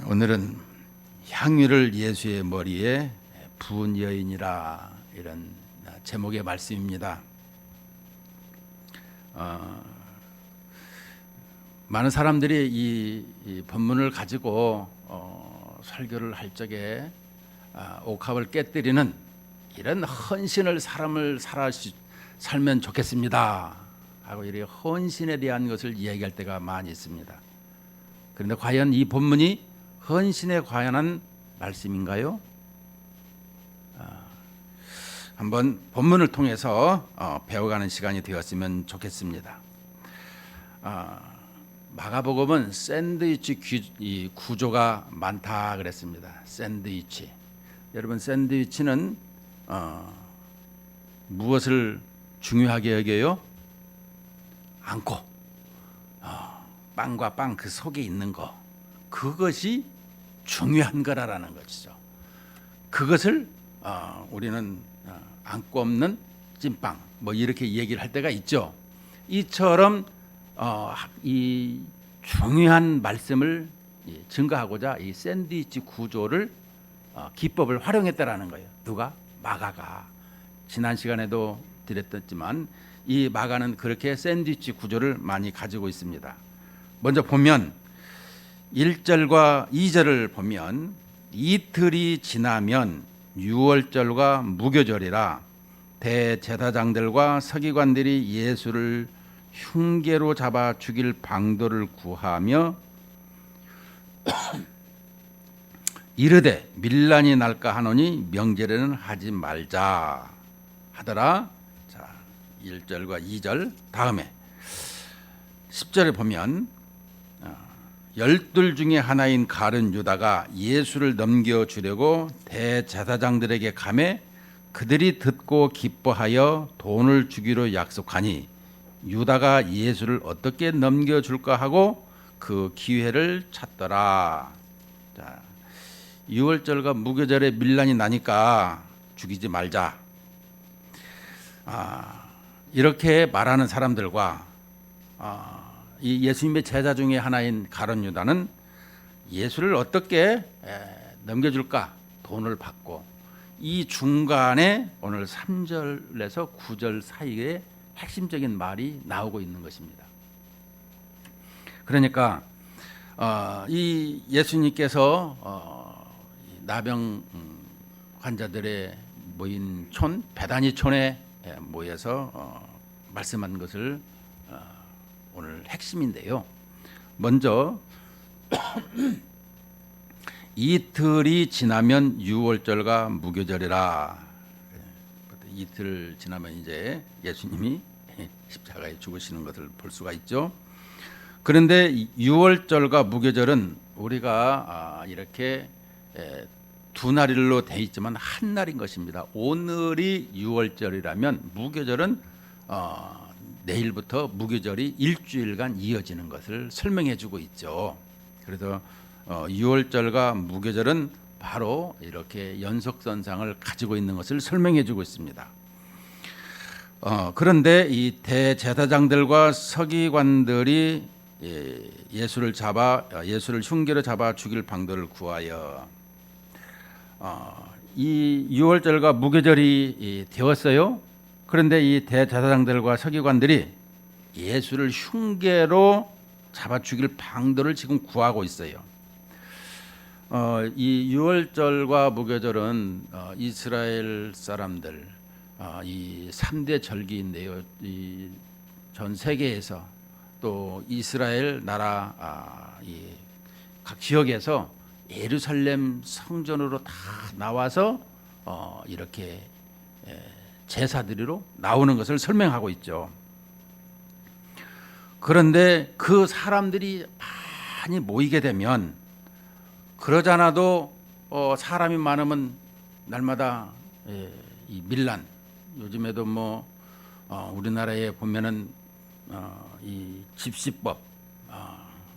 오늘은 향유를 예수의 머리에 부은 여인이라 이런 제목의 말씀입니다. 많은 사람들이 이 본문을 가지고 설교를 할 적에 옥합을 깨뜨리는 이런 헌신을 사람을 살면 좋겠습니다 하고 이렇게 헌신에 대한 것을 이야기할 때가 많이 있습니다. 그런데 과연 이 본문이 헌신에 관한 말씀인가요? 한번 본문을 통해서 배워가는 시간이 되었으면 좋겠습니다. 마가복음은 샌드위치 구조가 많다 그랬습니다. 샌드위치. 여러분, 샌드위치는 무엇을 중요하게 여겨요? 안고 빵과 빵 그 속에 있는 거, 그것이 중요한 거라는 것이죠. 그것을 우리는 안고 없는 찐빵 뭐 이렇게 얘기를 할 때가 있죠. 이처럼 이 중요한 말씀을 증거하고자 이 샌드위치 구조를 기법을 활용했다라는 거예요. 누가? 마가가. 지난 시간에도 드렸지만 이 마가는 그렇게 샌드위치 구조를 많이 가지고 있습니다. 먼저 보면 1절과 2절을 보면 이틀이 지나면 유월절과 무교절이라 대제사장들과 서기관들이 예수를 흉계로 잡아 죽일 방도를 구하며 이르되 밀란이 날까 하노니 명절에는 하지 말자 하더라. 자, 1절과 2절 다음에 10절에 보면 12 중에 하나인 가룟 유다가 예수를 넘겨주려고 대제사장들에게 가매 그들이 듣고 기뻐하여 돈을 주기로 약속하니 유다가 예수를 어떻게 넘겨줄까 하고 그 기회를 찾더라. 자, 6월절과 무교절에 밀란이 나니까 죽이지 말자. 이렇게 말하는 사람들과 이 예수님의 제자 중에 하나인 가룟 유다는 예수를 어떻게 넘겨줄까 돈을 받고, 이 중간에 오늘 3절에서 9절 사이에 핵심적인 말이 나오고 있는 것입니다. 그러니까 이 예수님께서 나병 환자들의 모인 촌 베다니촌에 모여서 말씀한 것을 오늘 핵심인데요. 먼저 이틀이 지나면 유월절과 무교절이라. 이틀 지나면 이제 예수님이 십자가에 죽으시는 것을 볼 수가 있죠. 그런데 유월절과 무교절은 우리가 이렇게 두 날일로 돼 있지만 한 날인 것입니다. 오늘이 유월절이라면 무교절은 내일부터 무교절이 일주일간 이어지는 것을 설명해 주고 있죠. 그래서 유월절과 무교절은 바로 이렇게 연속선상을 가지고 있는 것을 설명해 주고 있습니다. 그런데 이 대제사장들과 서기관들이 예수를 흉계로 잡아 죽일 방도를 구하여 이 유월절과 무교절이 되었어요. 그런데 이 대제사장들과 서기관들이 예수를 흉계로 잡아 죽일 방도를 지금 구하고 있어요. 이 유월절과 무교절은 이스라엘 사람들 이 3대 절기인데요. 이 전 세계에서 또 이스라엘 나라 각 지역에서 예루살렘 성전으로 다 나와서 이렇게 제사드리러 나오는 것을 설명하고 있죠. 그런데 그 사람들이 많이 모이게 되면, 그러지 않아도 사람이 많으면 날마다 이 밀란, 요즘에도 뭐 우리나라에 보면은 이 집시법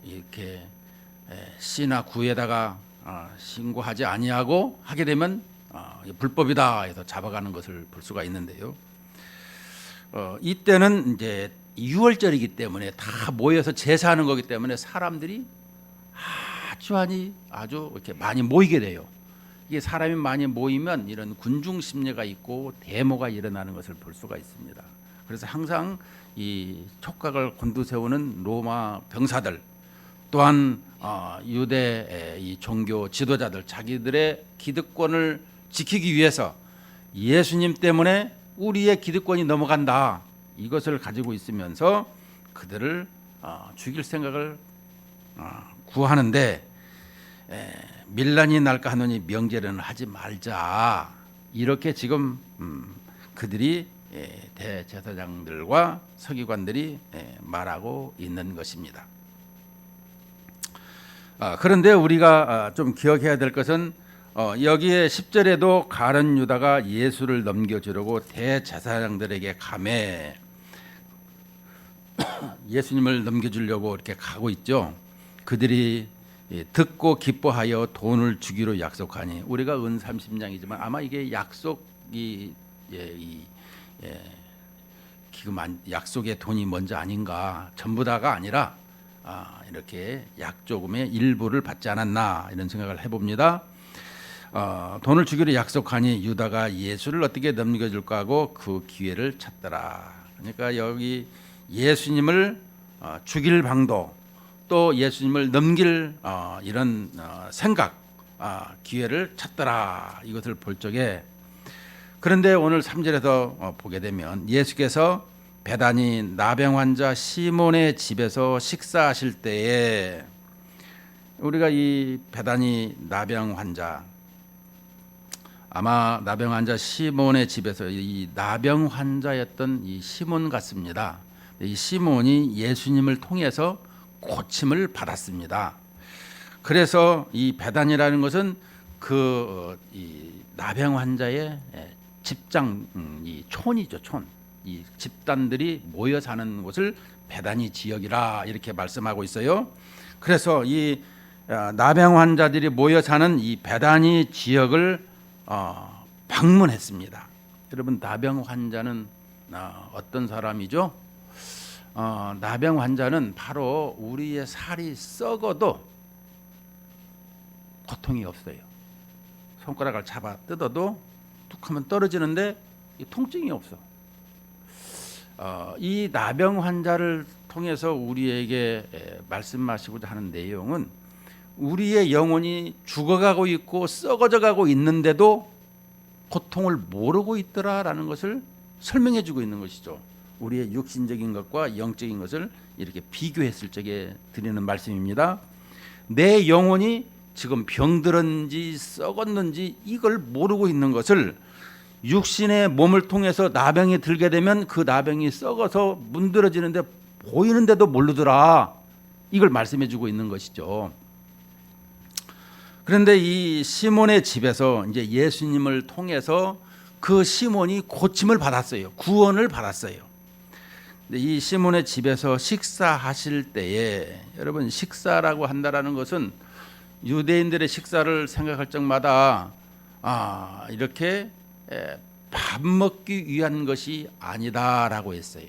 이렇게 시나 구에다가 신고하지 아니하고 하게 되면 불법이다 해서 잡아가는 것을 볼 수가 있는데요. 이때는 이제 유월절이기 때문에 다 모여서 제사하는 거기 때문에 사람들이 혈주환이 아주 이렇게 많이 모이게 돼요. 이게 사람이 많이 모이면 이런 군중 심리가 있고 데모가 일어나는 것을 볼 수가 있습니다. 그래서 항상 이 촉각을 곤두세우는 로마 병사들 또한 유대 이 종교 지도자들 자기들의 기득권을 지키기 위해서 예수님 때문에 우리의 기득권이 넘어간다 이것을 가지고 있으면서 그들을 죽일 생각을 구하는데 밀란이 날까 하노니 명제는 하지 말자 이렇게 지금 그들이 대제사장들과 서기관들이 말하고 있는 것입니다. 그런데 우리가 좀 기억해야 될 것은 여기에 10절에도 가룟 유다가 예수를 넘겨주려고 대제사장들에게 감해 예수님을 넘겨주려고 이렇게 가고 있죠. 그들이 듣고 기뻐하여 돈을 주기로 약속하니 우리가 은 30냥이지만 아마 이게 약속이 약속의 돈이 먼저 아닌가 전부 다가 아니라 이렇게 약조금의 일부를 받지 않았나 이런 생각을 해봅니다. 돈을 주기로 약속하니 유다가 예수를 어떻게 넘겨줄까 하고 그 기회를 찾더라. 그러니까 여기 예수님을 죽일 방도 또 예수님을 넘길 이런 생각 기회를 찾더라 이것을 볼 적에 그런데 오늘 3절에서 보게 되면 예수께서 베다니 나병 환자 시몬의 집에서 식사하실 때에 우리가 이 베다니 나병 환자 아마 나병 환자 시몬의 집에서 이 나병 환자였던 이 시몬 같습니다. 이 시몬이 예수님을 통해서 고침을 받았습니다. 그래서 이 베단이라는 것은 이 나병 환자의 집장 이 촌이죠, 촌. 이 집단들이 모여 사는 곳을 베다니 지역이라 이렇게 말씀하고 있어요. 그래서 이 나병 환자들이 모여 사는 이 베다니 지역을 방문했습니다. 여러분 나병 환자는 어떤 사람이죠? 나병 환자는 바로 우리의 살이 썩어도 고통이 없어요. 손가락을 잡아 뜯어도 툭하면 떨어지는데 통증이 없어. 이 나병 환자를 통해서 우리에게 말씀하시고자 하는 내용은 우리의 영혼이 죽어가고 있고 썩어져가고 있는데도 고통을 모르고 있더라라는 것을 설명해 주고 있는 것이죠. 우리의 육신적인 것과 영적인 것을 이렇게 비교했을 적에 드리는 말씀입니다. 내 영혼이 지금 병들었는지 썩었는지 이걸 모르고 있는 것을 육신의 몸을 통해서 나병이 들게 되면 그 나병이 썩어서 문드러지는데 보이는데도 모르더라. 이걸 말씀해 주고 있는 것이죠. 그런데 이 시몬의 집에서 이제 예수님을 통해서 그 시몬이 고침을 받았어요. 구원을 받았어요. 이 시몬의 집에서 식사하실 때에 여러분 식사라고 한다라는 것은 유대인들의 식사를 생각할 적마다 이렇게 밥 먹기 위한 것이 아니다라고 했어요.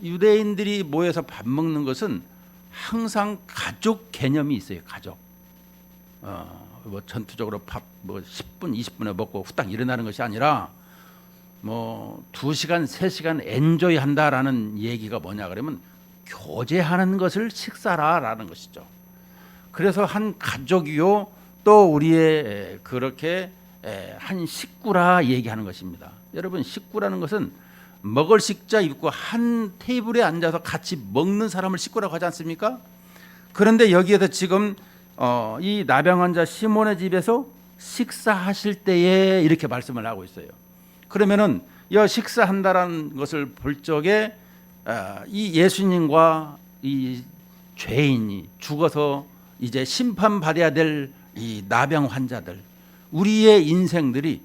유대인들이 모여서 밥 먹는 것은 항상 가족 개념이 있어요. 가족. 뭐 전투적으로 밥 뭐 10분, 20분에 먹고 후딱 일어나는 것이 아니라 뭐 2시간, 3시간 엔조이 한다라는 얘기가 뭐냐 그러면 교제하는 것을 식사라라는 것이죠. 그래서 한 가족이요 또 우리의 그렇게 한 식구라 얘기하는 것입니다. 여러분 식구라는 것은 먹을 식자 있고 한 테이블에 앉아서 같이 먹는 사람을 식구라고 하지 않습니까? 그런데 여기에서 지금 이 나병 환자 시몬의 집에서 식사하실 때에 이렇게 말씀을 하고 있어요. 그러면은 이 식사한다라는 것을 볼 적에 이 예수님과 이 죄인이 죽어서 이제 심판받아야 될 이 나병 환자들 우리의 인생들이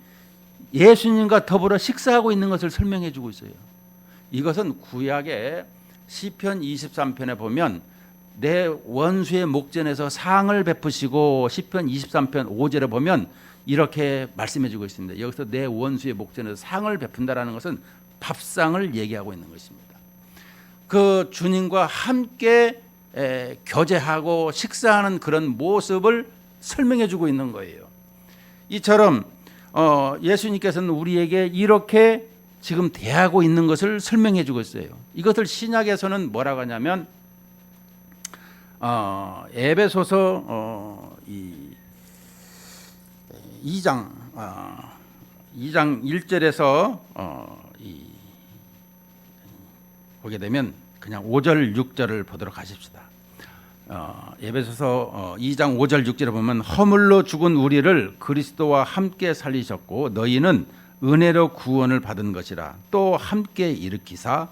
예수님과 더불어 식사하고 있는 것을 설명해 주고 있어요. 이것은 구약의 시편 23편에 보면 내 원수의 목전에서 상을 베푸시고 시편 23편 5절에 보면 이렇게 말씀해 주고 있습니다. 여기서 내 원수의 목전에서 상을 베푼다라는 것은 밥상을 얘기하고 있는 것입니다. 그 주님과 함께 교제하고 식사하는 그런 모습을 설명해 주고 있는 거예요. 이처럼 예수님께서는 우리에게 이렇게 지금 대하고 있는 것을 설명해 주고 있어요. 이것을 신약에서는 뭐라고 하냐면 에베소서 2장 1절에서 보게 되면 그냥 5절 6절을 보도록 하십시다. 에베소서 2장 5절 6절에 보면 허물로 죽은 우리를 그리스도와 함께 살리셨고 너희는 은혜로 구원을 받은 것이라 또 함께 일으키사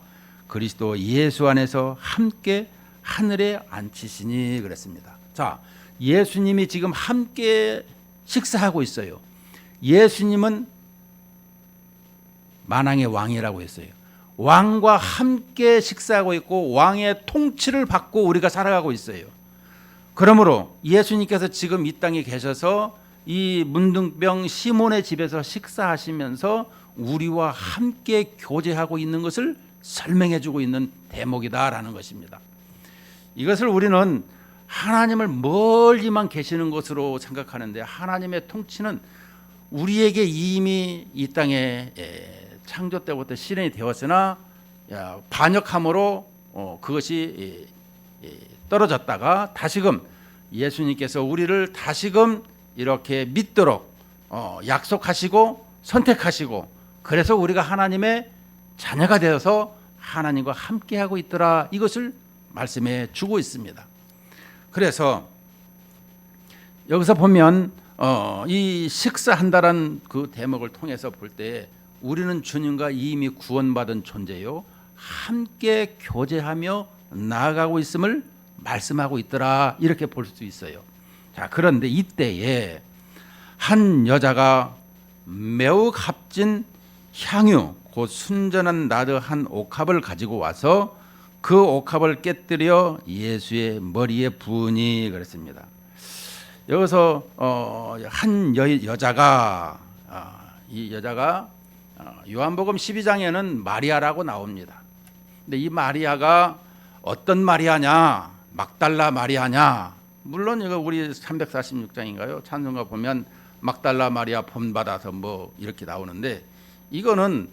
그리스도 예수 안에서 함께 하늘에 앉히시니 그랬습니다. 자, 예수님이 지금 함께 식사하고 있어요. 예수님은 만왕의 왕이라고 했어요. 왕과 함께 식사하고 있고 왕의 통치를 받고 우리가 살아가고 있어요. 그러므로 예수님께서 지금 이 땅에 계셔서 이 문둥병 시몬의 집에서 식사하시면서 우리와 함께 교제하고 있는 것을 설명해 주고 있는 대목이다라는 것입니다. 이것을 우리는 하나님을 멀리만 계시는 것으로 생각하는데 하나님의 통치는 우리에게 이미 이 땅에 창조 때부터 실현이 되었으나 반역함으로 그것이 떨어졌다가 다시금 예수님께서 우리를 다시금 이렇게 믿도록 약속하시고 선택하시고 그래서 우리가 하나님의 자녀가 되어서 하나님과 함께하고 있더라 이것을 말씀해 주고 있습니다. 그래서 여기서 보면 이 식사한다라는 그 대목을 통해서 볼 때 우리는 주님과 이미 구원받은 존재요 함께 교제하며 나아가고 있음을 말씀하고 있더라 이렇게 볼 수 있어요. 자, 그런데 이때에 한 여자가 매우 값진 향유 곧 순전한 나드 한 옥합을 가지고 와서 그 옥합을 깨뜨려 예수의 머리에 부으니 그랬습니다. 여기서 한 여자가 이 여자가 요한복음 12장에는 마리아라고 나옵니다. 근데 이 마리아가 어떤 마리아냐? 막달라 마리아냐? 물론 이거 우리 346장인가요? 찬송가 보면 막달라 마리아 본받아서 뭐 이렇게 나오는데 이거는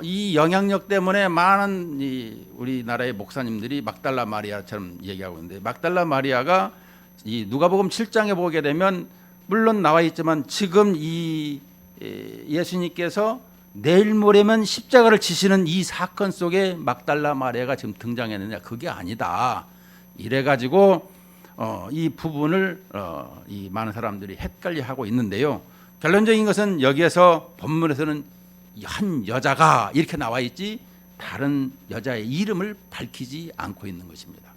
이 영향력 때문에 많은 우리나라의 목사님들이 막달라 마리아처럼 얘기하고 있는데 막달라 마리아가 이 누가복음 7장에 보게 되면 물론 나와 있지만 지금 이 예수님께서 내일 모레면 십자가를 지시는 이 사건 속에 막달라 마리아가 지금 등장했느냐 그게 아니다. 이래가지고 이 부분을 이 많은 사람들이 헷갈려하고 있는데요. 결론적인 것은 여기에서 본문에서는 한 여자가 이렇게 나와 있지 다른 여자의 이름을 밝히지 않고 있는 것입니다.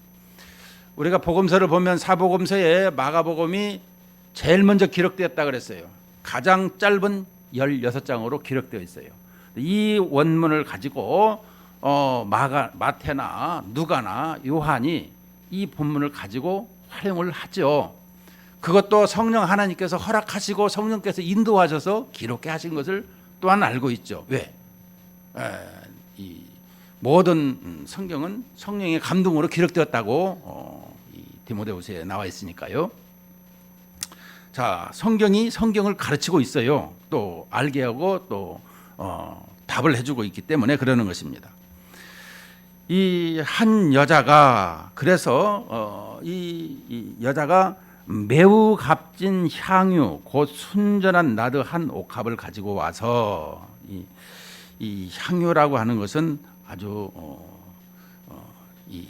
우리가 복음서를 보면 사복음서에 마가복음이 제일 먼저 기록되었다 그랬어요. 가장 짧은 16장으로 기록되어 있어요. 이 원문을 가지고 마태나 누가나 요한이 이 본문을 가지고 활용을 하죠. 그것도 성령 하나님께서 허락하시고 성령께서 인도하셔서 기록해 하신 것을 또한 알고 있죠. 왜? 이 모든 성경은 성령의 감동으로 기록되었다고 이 디모데후서에 나와 있으니까요. 자, 성경이 성경을 가르치고 있어요. 또 알게 하고 또 답을 해주고 있기 때문에 그러는 것입니다. 이 한 여자가 그래서 이 여자가 매우 값진 향유 곧 순전한 나드 한 옥합을 가지고 와서 이 향유라고 하는 것은 아주 이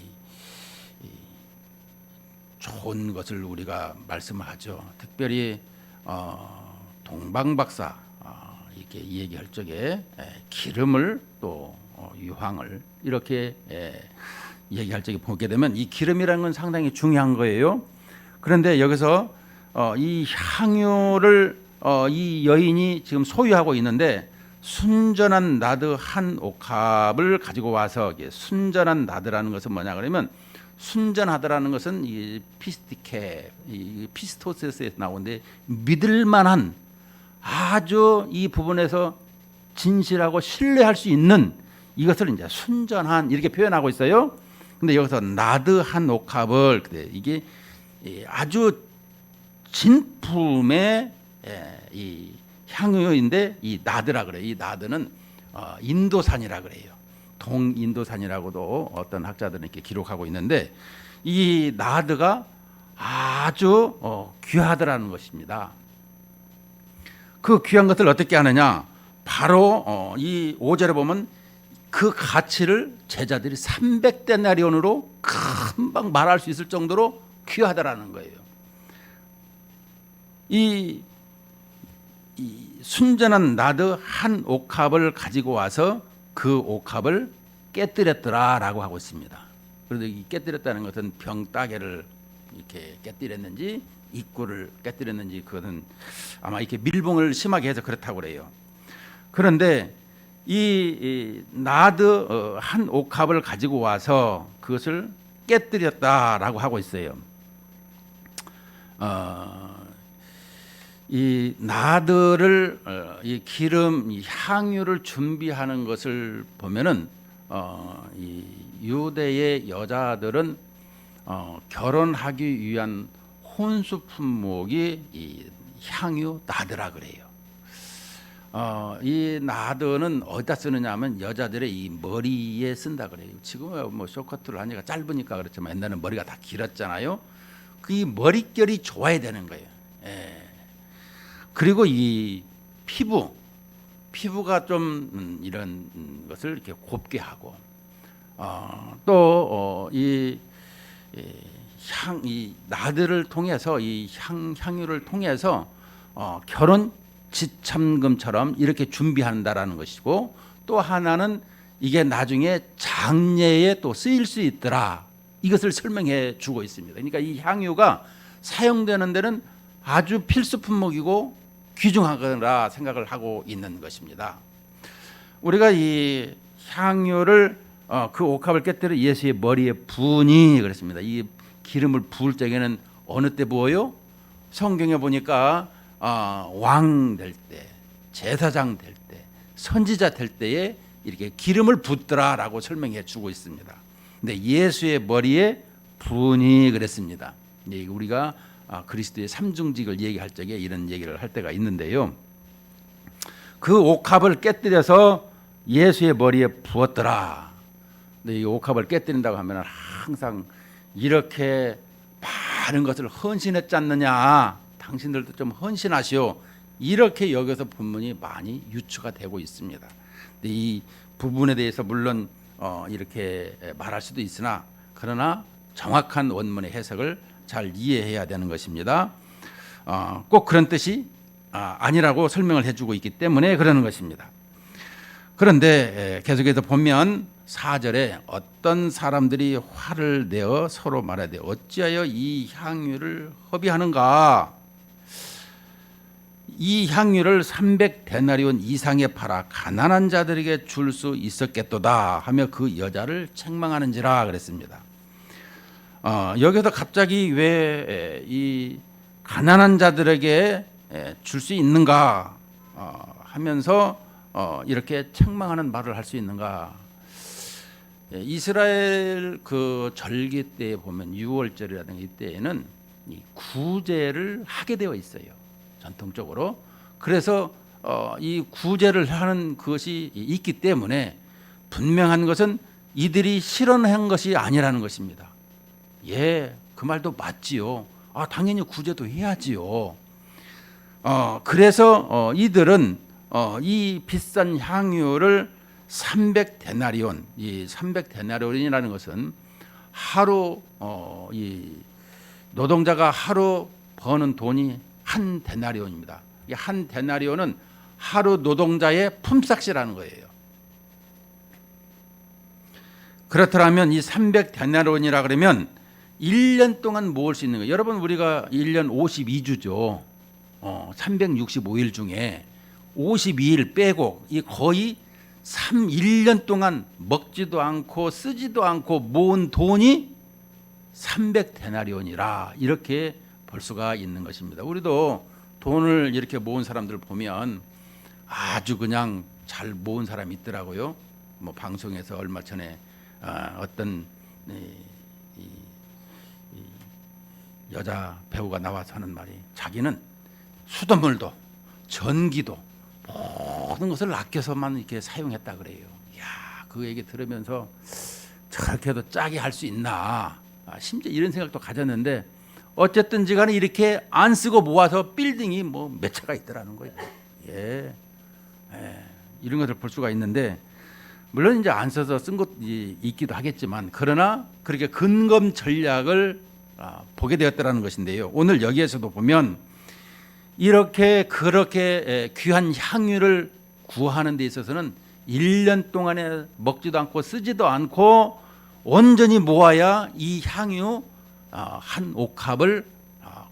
좋은 것을 우리가 말씀을 하죠. 특별히 동방박사 이렇게 얘기할 적에 기름을 또 유황을 이렇게 얘기할 적에 보게 되면 이 기름이라는 건 상당히 중요한 거예요. 그런데 여기서 이 향유를 이 여인이 지금 소유하고 있는데 순전한 나드 한 옥합을 가지고 와서 순전한 나드라는 것은 뭐냐 그러면 순전하다라는 것은 이 피스티케, 이 피스토스에서 나오는데 믿을만한 아주 이 부분에서 진실하고 신뢰할 수 있는 이것을 이제 순전한 이렇게 표현하고 있어요. 근데 여기서 나드 한 옥합을 이게 아주 진품의 이 향유인데 이 나드라 그래요. 이 나드는 인도산이라 그래요. 동인도산이라고도 어떤 학자들은 이렇게 기록하고 있는데 이 나드가 아주 귀하더라는 것입니다. 그 귀한 것을 어떻게 하느냐? 바로 이 5절에 보면 그 가치를 제자들이 300데나리온으로 금방 말할 수 있을 정도로 귀하다라는 거예요. 이 순전한 나드 한 옥합을 가지고 와서 그 옥합을 깨뜨렸더라라고 하고 있습니다. 그래도 이 깨뜨렸다는 것은 병따개를 이렇게 깨뜨렸는지 입구를 깨뜨렸는지 그것은 아마 이렇게 밀봉을 심하게 해서 그렇다고 그래요. 그런데 이 나드 한 옥합을 가지고 와서 그것을 깨뜨렸다라고 하고 있어요. 이 나드를 이 기름, 이 향유를 준비하는 것을 보면은 이 유대의 여자들은 결혼하기 위한 혼수 품목이 이 향유 나드라 그래요. 이 나드는 어디다 쓰느냐면 여자들의 이 머리에 쓴다 그래요. 지금은 뭐 쇼커트를 하니까 짧으니까 그렇지만 옛날에는 머리가 다 길었잖아요. 그 이 머릿결이 좋아야 되는 거예요. 그리고 이 피부가 좀 이런 것을 이렇게 곱게 하고 또 이 나드를 통해서 이 향유를 통해서 결혼 지참금처럼 이렇게 준비한다라는 것이고, 또 하나는 이게 나중에 장례에 또 쓰일 수 있더라, 이것을 설명해 주고 있습니다. 그러니까 이 향유가 사용되는 데는 아주 필수 품목이고 귀중하거라 생각을 하고 있는 것입니다. 우리가 이 향유를 그 옥합을 깨뜨려 예수의 머리에 부으니 그랬습니다. 이 기름을 부을 적에는 어느 때 부어요? 성경에 보니까 왕 될 때, 제사장 될 때, 선지자 될 때에 이렇게 기름을 붓더라라고 설명해 주고 있습니다. 근데 예수의 머리에 부으니 그랬습니다. 우리가 그리스도의 삼중직을 얘기할 적에 이런 얘기를 할 때가 있는데요. 그 옥합을 깨뜨려서 예수의 머리에 부었더라. 근데 이 옥합을 깨뜨린다고 하면 항상 이렇게 많은 것을 헌신했지 않느냐, 당신들도 좀 헌신하시오, 이렇게 여기서 본문이 많이 유추가 되고 있습니다. 근데 이 부분에 대해서 물론 이렇게 말할 수도 있으나, 그러나 정확한 원문의 해석을 잘 이해해야 되는 것입니다. 꼭 그런 뜻이 아니라고 설명을 해주고 있기 때문에 그러는 것입니다. 그런데 계속해서 보면 4절에 어떤 사람들이 화를 내어 서로 말하되 어찌하여 이 향유를 허비하는가? 이 향유를 300데나리온 이상에 팔아 가난한 자들에게 줄 수 있었겠도다 하며 그 여자를 책망하는지라 그랬습니다. 여기서 갑자기 왜 이 가난한 자들에게 줄 수 있는가 하면서 이렇게 책망하는 말을 할 수 있는가? 이스라엘 그 절기 때에 보면 6월절이라든가 이때에는 이 구제를 하게 되어 있어요, 전통적으로. 그래서 이 구제를 하는 것이 있기 때문에 분명한 것은 이들이 실현한 것이 아니라는 것입니다. 그 말도 맞지요. 당연히 구제도 해야지요. 그래서 이들은 이 비싼 향유를 300데나리온, 이 300데나리온이라는 것은 하루 이 노동자가 하루 버는 돈이 한 데나리온입니다. 이 한 데나리온은 하루 노동자의 품삯이라는 거예요. 그렇더라면 이 300데나리온이라 그러면 1년 동안 모을 수 있는 거예요. 여러분, 우리가 1년 52주죠. 365일 중에 52일 빼고 이 거의 1년 동안 먹지도 않고 쓰지도 않고 모은 돈이 300데나리온이라 이렇게 볼 수가 있는 것입니다. 우리도 돈을 이렇게 모은 사람들 보면 아주 그냥 잘 모은 사람이 있더라고요. 뭐 방송에서 얼마 전에 어떤 이 여자 배우가 나와서 하는 말이, 자기는 수돗물도 전기도 모든 것을 아껴서만 이렇게 사용했다 그래요. 야, 그 얘기 들으면서 저렇게도 짜게 할 수 있나, 심지어 이런 생각도 가졌는데, 어쨌든지 간에 이렇게 안 쓰고 모아서 빌딩이 뭐 몇 채가 있더라는 거예요. 예. 이런 것을 볼 수가 있는데, 물론 이제 안 써서 쓴 것도 있기도 하겠지만, 그러나 그렇게 근검 전략을 보게 되었다라는 것인데요. 오늘 여기에서도 보면 이렇게 그렇게 귀한 향유를 구하는 데 있어서는 1년 동안에 먹지도 않고 쓰지도 않고 온전히 모아야 이 향유 한 옥합을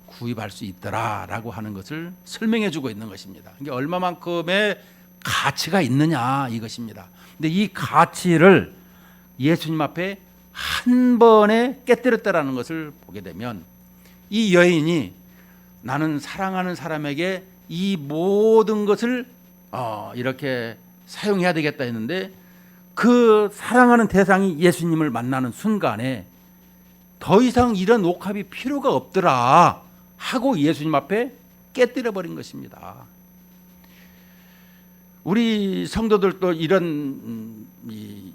구입할 수 있더라라고 하는 것을 설명해 주고 있는 것입니다. 이게 얼마만큼의 가치가 있느냐 이것입니다. 근데 이 가치를 예수님 앞에 한 번에 깨뜨렸다라는 것을 보게 되면, 이 여인이 나는 사랑하는 사람에게 이 모든 것을 이렇게 사용해야 되겠다 했는데, 그 사랑하는 대상이 예수님을 만나는 순간에 더 이상 이런 옥합이 필요가 없더라 하고 예수님 앞에 깨뜨려 버린 것입니다. 우리 성도들도 이런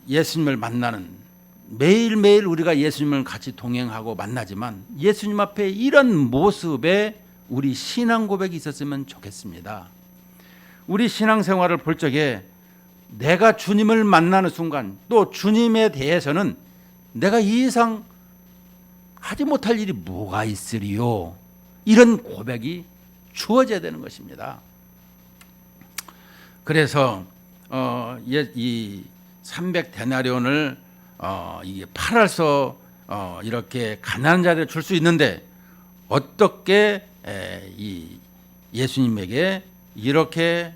예수님을 만나는, 매일매일 우리가 예수님을 같이 동행하고 만나지만, 예수님 앞에 이런 모습에 우리 신앙 고백이 있었으면 좋겠습니다. 우리 신앙생활을 볼 적에 내가 주님을 만나는 순간, 또 주님에 대해서는 내가 이 이상 하지 못할 일이 뭐가 있으리요, 이런 고백이 주어져야 되는 것입니다. 그래서 이 300데나리온을 이게 팔아서 이렇게 가난한 자들에 줄 수 있는데, 어떻게 이 예수님에게 이렇게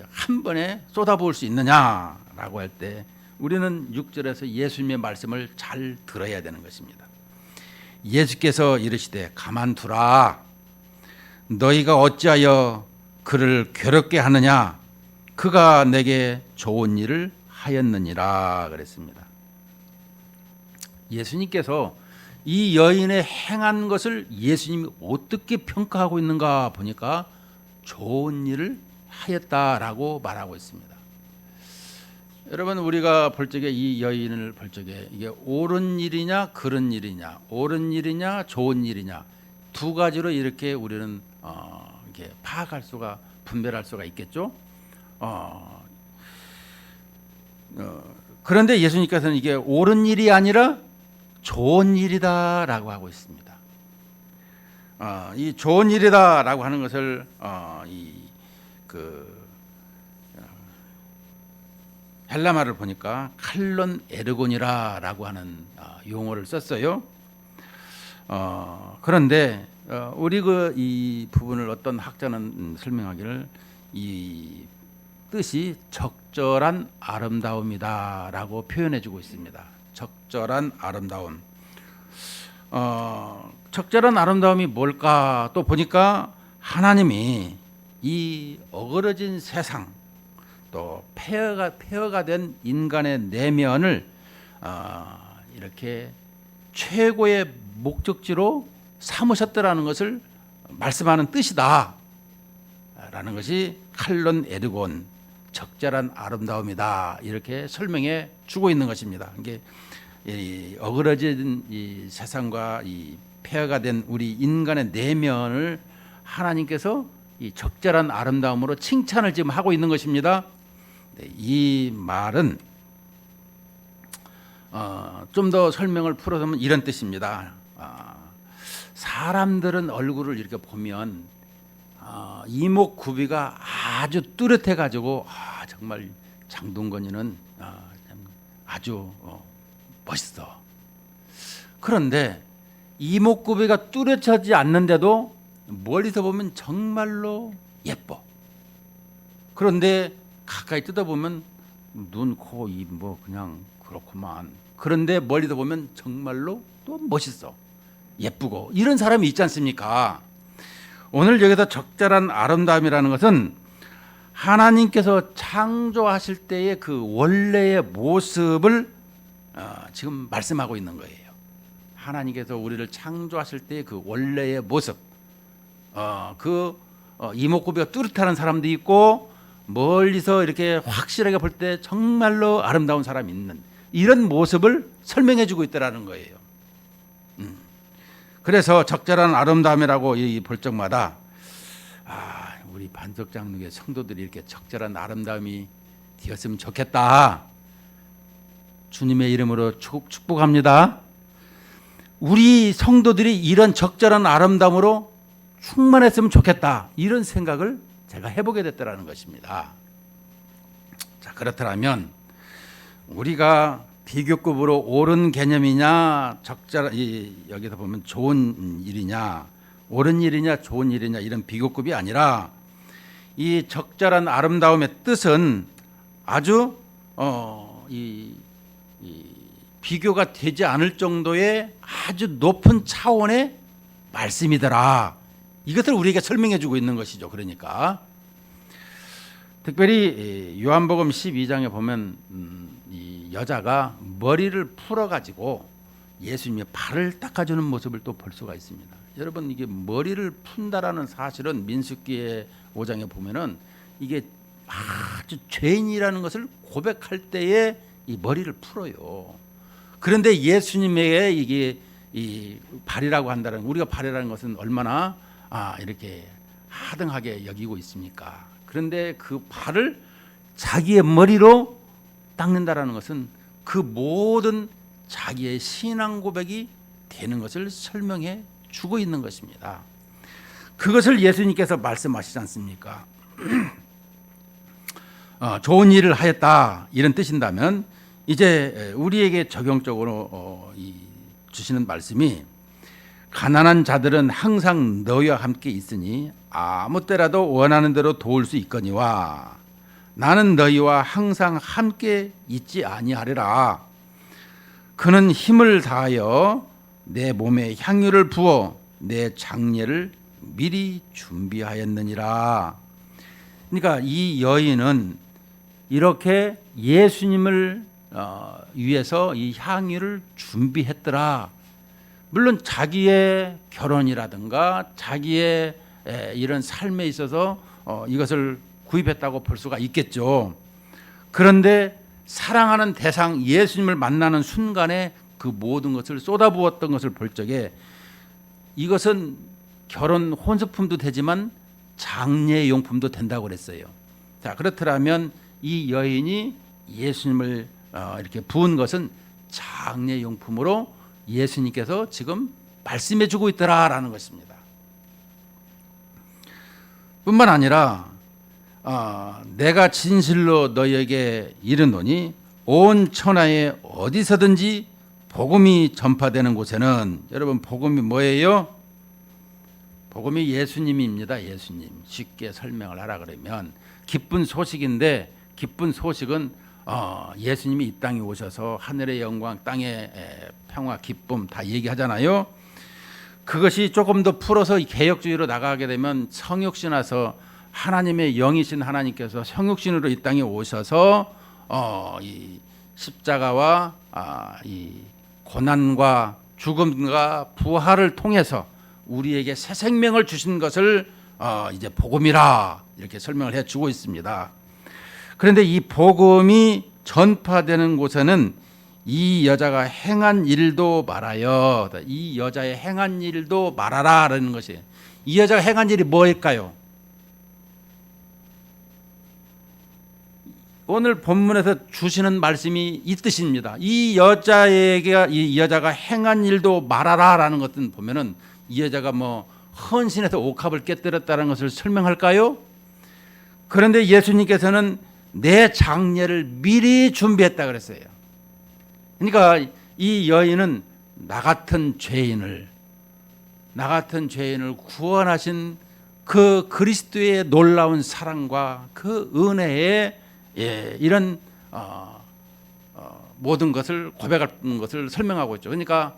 한 번에 쏟아부을 수 있느냐라고 할 때, 우리는 6절에서 예수님의 말씀을 잘 들어야 되는 것입니다. 예수께서 이르시되 가만두라, 너희가 어찌하여 그를 괴롭게 하느냐, 그가 내게 좋은 일을 하였느니라 그랬습니다. 예수님께서 이 여인의 행한 것을 예수님이 어떻게 평가하고 있는가 보니까 좋은 일을 하였다라고 말하고 있습니다. 여러분, 우리가 볼 적에 이 여인을 볼 적에 이게 옳은 일이냐 그른 일이냐, 옳은 일이냐 좋은 일이냐, 두 가지로 이렇게 우리는 이렇게 파악할 수가, 분별할 수가 있겠죠. 그런데 예수님께서는 이게 옳은 일이 아니라 좋은 일이다라고 하고 있습니다. 이 좋은 일이다라고 하는 것을 헬라말을 보니까 칼론 에르곤이라고 하는 용어를 썼어요. 그런데 우리 이 부분을 어떤 학자는 설명하기를, 이 뜻이 적절한 아름다움이다라고 표현해주고 있습니다. 적절한 아름다움. 적절한 아름다움이 뭘까? 또 보니까 하나님이 이 어그러진 세상, 또 폐허가 된 인간의 내면을 이렇게 최고의 목적지로 삼으셨다라는 것을 말씀하는 뜻이다 라는 것이 칼론 에르곤, 적절한 아름다움이다, 이렇게 설명해 주고 있는 것입니다. 이게 이 어그러진 이 세상과 이 폐허가 된 우리 인간의 내면을 하나님께서 이 적절한 아름다움으로 칭찬을 지금 하고 있는 것입니다. 이 말은 좀 더 설명을 풀어서면 이런 뜻입니다. 사람들은 얼굴을 이렇게 보면 이목구비가 아주 뚜렷해 가지고 정말 장동건이는 아주 멋있어. 그런데 이목구비가 뚜렷하지 않는데도 멀리서 보면 정말로 예뻐. 그런데 가까이 뜯어보면 눈, 코, 입 뭐 그냥 그렇구만. 그런데 멀리서 보면 정말로 또 멋있어, 예쁘고, 이런 사람이 있지 않습니까? 오늘 여기서 적절한 아름다움이라는 것은 하나님께서 창조하실 때의 그 원래의 모습을 지금 말씀하고 있는 거예요. 하나님께서 우리를 창조하실 때 그 원래의 모습, 이목구비가 뚜렷한 사람도 있고 멀리서 이렇게 확실하게 볼 때 정말로 아름다운 사람이 있는 이런 모습을 설명해주고 있다라는 거예요. 그래서 적절한 아름다움이라고 볼 적마다 우리 반석장로교회 성도들이 이렇게 적절한 아름다움이 되었으면 좋겠다. 주님의 이름으로 축복합니다. 우리 성도들이 이런 적절한 아름다움으로 충만했으면 좋겠다. 이런 생각을 제가 해보게 됐다는 것입니다. 자, 그렇다면 우리가 비교급으로 옳은 개념이냐, 여기서 보면 좋은 일이냐, 옳은 일이냐, 좋은 일이냐 이런 비교급이 아니라 이 적절한 아름다움의 뜻은 아주 비교가 되지 않을 정도의 아주 높은 차원의 말씀이더라. 이것을 우리에게 설명해 주고 있는 것이죠. 그러니까 특별히 요한복음 12장에 보면 이 여자가 머리를 풀어가지고 예수님의 발을 닦아주는 모습을 또 볼 수가 있습니다. 여러분, 이게 머리를 푼다라는 사실은 민수기의 5장에 보면은 이게 아주 죄인이라는 것을 고백할 때에 이 머리를 풀어요. 그런데 예수님에게 이게 이 발이라고 한다는, 우리가 발이라는 것은 얼마나 이렇게 하등하게 여기고 있습니까? 그런데 그 발을 자기의 머리로 닦는다라는 것은 그 모든 자기의 신앙 고백이 되는 것을 설명해 주고 있는 것입니다. 그것을 예수님께서 말씀하시지 않습니까? 좋은 일을 하였다 이런 뜻인다면 이제 우리에게 적용적으로 주시는 말씀이 가난한 자들은 항상 너희와 함께 있으니 아무 때라도 원하는 대로 도울 수 있거니와 나는 너희와 항상 함께 있지 아니하리라. 그는 힘을 다하여 내 몸에 향유를 부어 내 장례를 미리 준비하였느니라. 그러니까 이 여인은 이렇게 예수님을 위해서 이 향유를 준비했더라. 물론 자기의 결혼이라든가 자기의 이런 삶에 있어서 이것을 구입했다고 볼 수가 있겠죠. 그런데 사랑하는 대상 예수님을 만나는 순간에 그 모든 것을 쏟아부었던 것을 볼 적에 이것은 결혼 혼수품도 되지만 장례용품도 된다고 그랬어요. 자, 그렇더라면 이 여인이 예수님을 이렇게 부은 것은 장례용품으로 예수님께서 지금 말씀해 주고 있더라라는 것입니다. 뿐만 아니라 내가 진실로 너희에게 이르노니 온 천하에 어디서든지 복음이 전파되는 곳에는, 여러분 복음이 뭐예요? 복음이 예수님입니다. 예수님. 쉽게 설명을 하라 그러면 기쁜 소식인데, 기쁜 소식은 예수님이 이 땅에 오셔서 하늘의 영광, 땅의 평화, 기쁨 다 얘기하잖아요. 그것이 조금 더 풀어서 개혁주의로 나가게 되면 성육신하서 하나님의 영이신 하나님께서 성육신으로 이 땅에 오셔서 이 십자가와 이 고난과 죽음과 부활을 통해서 우리에게 새 생명을 주신 것을 이제 복음이라 이렇게 설명을 해주고 있습니다. 그런데 이 복음이 전파되는 곳에는 이 여자가 행한 일도 말하여, 이 여자의 행한 일도 말하라라는 것이에요. 이 여자가 행한 일이 뭐일까요? 오늘 본문에서 주시는 말씀이 이 뜻입니다. 이 여자가 행한 일도 말하라라는 것은 보면은 이 여자가 뭐 헌신해서 옥합을 깨뜨렸다는 것을 설명할까요? 그런데 예수님께서는 내 장례를 미리 준비했다 그랬어요. 그러니까 이 여인은 나 같은 죄인을 구원하신 그 그리스도의 놀라운 사랑과 그 은혜의 이런 모든 것을 고백하는 것을 설명하고 있죠. 그러니까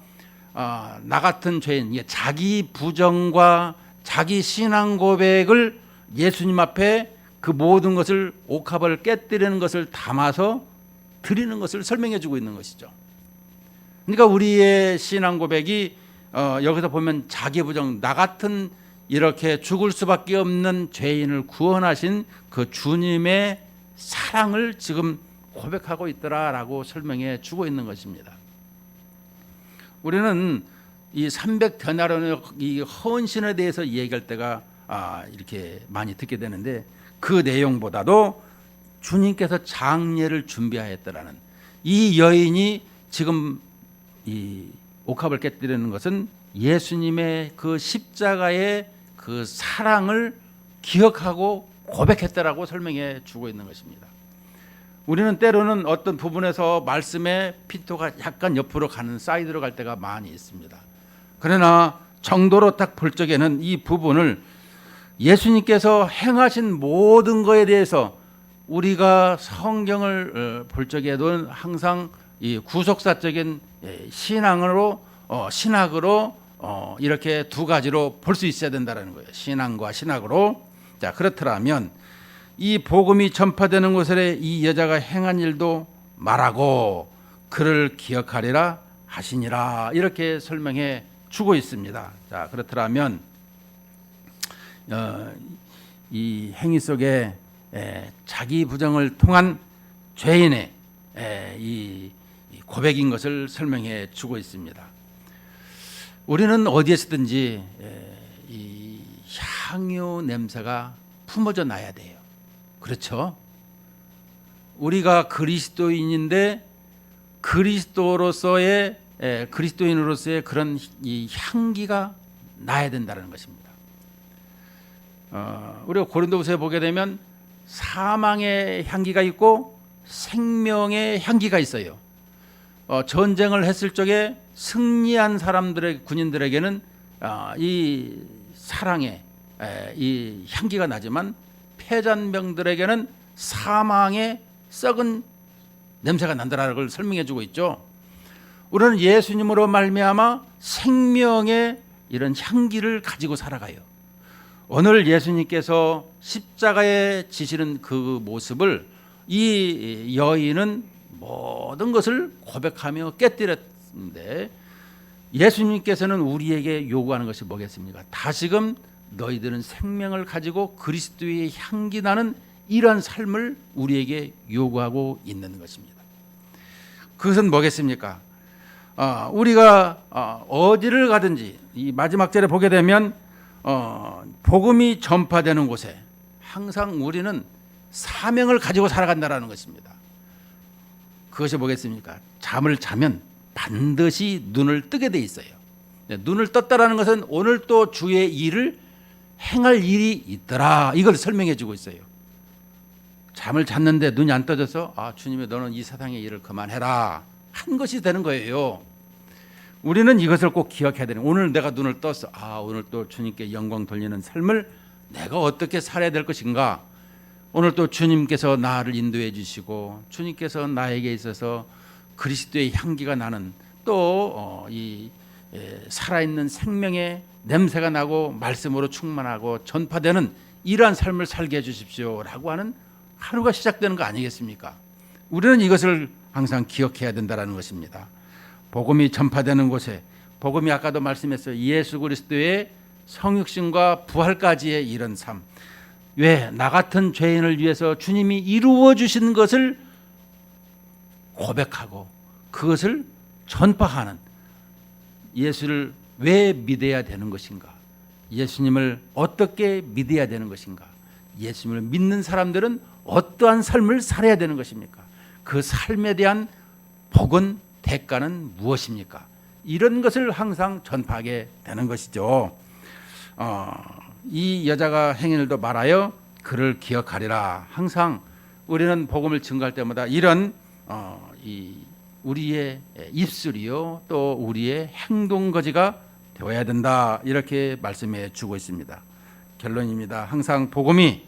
나 같은 죄인, 자기 부정과 자기 신앙 고백을 예수님 앞에 그 모든 것을 옥합을 깨뜨리는 것을 담아서 드리는 것을 설명해 주고 있는 것이죠. 그러니까 우리의 신앙 고백이 여기서 보면 자기 부정, 나 같은 이렇게 죽을 수밖에 없는 죄인을 구원하신 그 주님의 사랑을 지금 고백하고 있더라라고 설명해 주고 있는 것입니다. 우리는 이 300데나리온의 이 헌신에 대해서 얘기할 때가 이렇게 많이 듣게 되는데, 그 내용보다도 주님께서 장례를 준비하였다라는 이 여인이 지금 이 옥합을 깨뜨리는 것은 예수님의 그 십자가의 그 사랑을 기억하고 고백했다라고 설명해 주고 있는 것입니다. 우리는 때로는 어떤 부분에서 말씀의 피토가 약간 옆으로 가는, 사이드로 갈 때가 많이 있습니다. 그러나 정도로 딱 볼 적에는 이 부분을 예수님께서 행하신 모든 것에 대해서 우리가 성경을 볼 적에도 항상 이 구속사적인 신앙으로 신학으로 이렇게 두 가지로 볼 수 있어야 된다는 거예요. 신앙과 신학으로. 자, 그렇더라면 이 복음이 전파되는 곳에 이 여자가 행한 일도 말하고 그를 기억하리라 하시니라, 이렇게 설명해 주고 있습니다. 자, 그렇더라면 이 행위 속에 자기 부정을 통한 죄인의 이 고백인 것을 설명해 주고 있습니다. 우리는 어디에서든지 이 향유 냄새가 품어져 나야 돼요. 그렇죠? 우리가 그리스도인인데 그리스도인으로서의 그런 이 향기가 나야 된다는 것입니다. 우리가 고린도후서에 보게 되면 사망의 향기가 있고 생명의 향기가 있어요. 전쟁을 했을 적에 승리한 사람들의 군인들에게는 이 사랑의 이 향기가 나지만 패잔병들에게는 사망의 썩은 냄새가 난다라는 걸 설명해 주고 있죠. 우리는 예수님으로 말미암아 생명의 이런 향기를 가지고 살아가요. 오늘 예수님께서 십자가에 지시는 그 모습을 이 여인은 모든 것을 고백하며 깨뜨렸는데, 예수님께서는 우리에게 요구하는 것이 뭐겠습니까? 다시금 너희들은 생명을 가지고 그리스도의 향기 나는 이러한 삶을 우리에게 요구하고 있는 것입니다. 그것은 뭐겠습니까? 우리가 어디를 가든지 이 마지막 절에 보게 되면 복음이 전파되는 곳에 항상 우리는 사명을 가지고 살아간다는 것입니다. 그것이 뭐겠습니까? 잠을 자면 반드시 눈을 뜨게 돼 있어요. 눈을 떴다라는 것은 오늘 또 주의 일을 행할 일이 있더라, 이걸 설명해 주고 있어요. 잠을 잤는데 눈이 안 떠져서 주님이 너는 이 세상의 일을 그만해라 한 것이 되는 거예요. 우리는 이것을 꼭 기억해야 되는, 오늘 내가 눈을 떴어. 오늘 또 주님께 영광 돌리는 삶을 내가 어떻게 살아야 될 것인가. 오늘 또 주님께서 나를 인도해 주시고 주님께서 나에게 있어서 그리스도의 향기가 나는 또 이 살아있는 생명의 냄새가 나고 말씀으로 충만하고 전파되는 이러한 삶을 살게 해 주십시오라고 하는 하루가 시작되는 거 아니겠습니까? 우리는 이것을 항상 기억해야 된다는 것입니다. 복음이 전파되는 곳에, 복음이 아까도 말씀했어요. 예수 그리스도의 성육신과 부활까지의 이런 삶, 왜 나 같은 죄인을 위해서 주님이 이루어 주신 것을 고백하고 그것을 전파하는, 예수를 왜 믿어야 되는 것인가, 예수님을 어떻게 믿어야 되는 것인가, 예수님을 믿는 사람들은 어떠한 삶을 살아야 되는 것입니까? 그 삶에 대한 복은, 대가는 무엇입니까? 이런 것을 항상 전파하게 되는 것이죠. 이 여자가 행인을도 말하여 그를 기억하리라. 항상 우리는 복음을 증거할 때마다 이런 우리의 입술이요 또 우리의 행동거지가 되어야 된다, 이렇게 말씀해 주고 있습니다. 결론입니다. 항상 복음이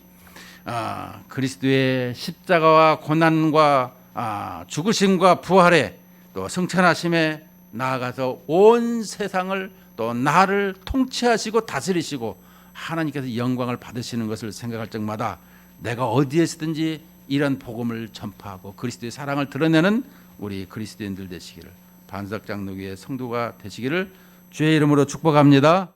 그리스도의 십자가와 고난과 죽으심과 부활에 또 승천하심에 나아가서 온 세상을 또 나를 통치하시고 다스리시고 하나님께서 영광을 받으시는 것을 생각할 적마다 내가 어디에서든지 이런 복음을 전파하고 그리스도의 사랑을 드러내는 우리 그리스도인들 되시기를 반석 장로교의 성도가 되시기를 주의 이름으로 축복합니다.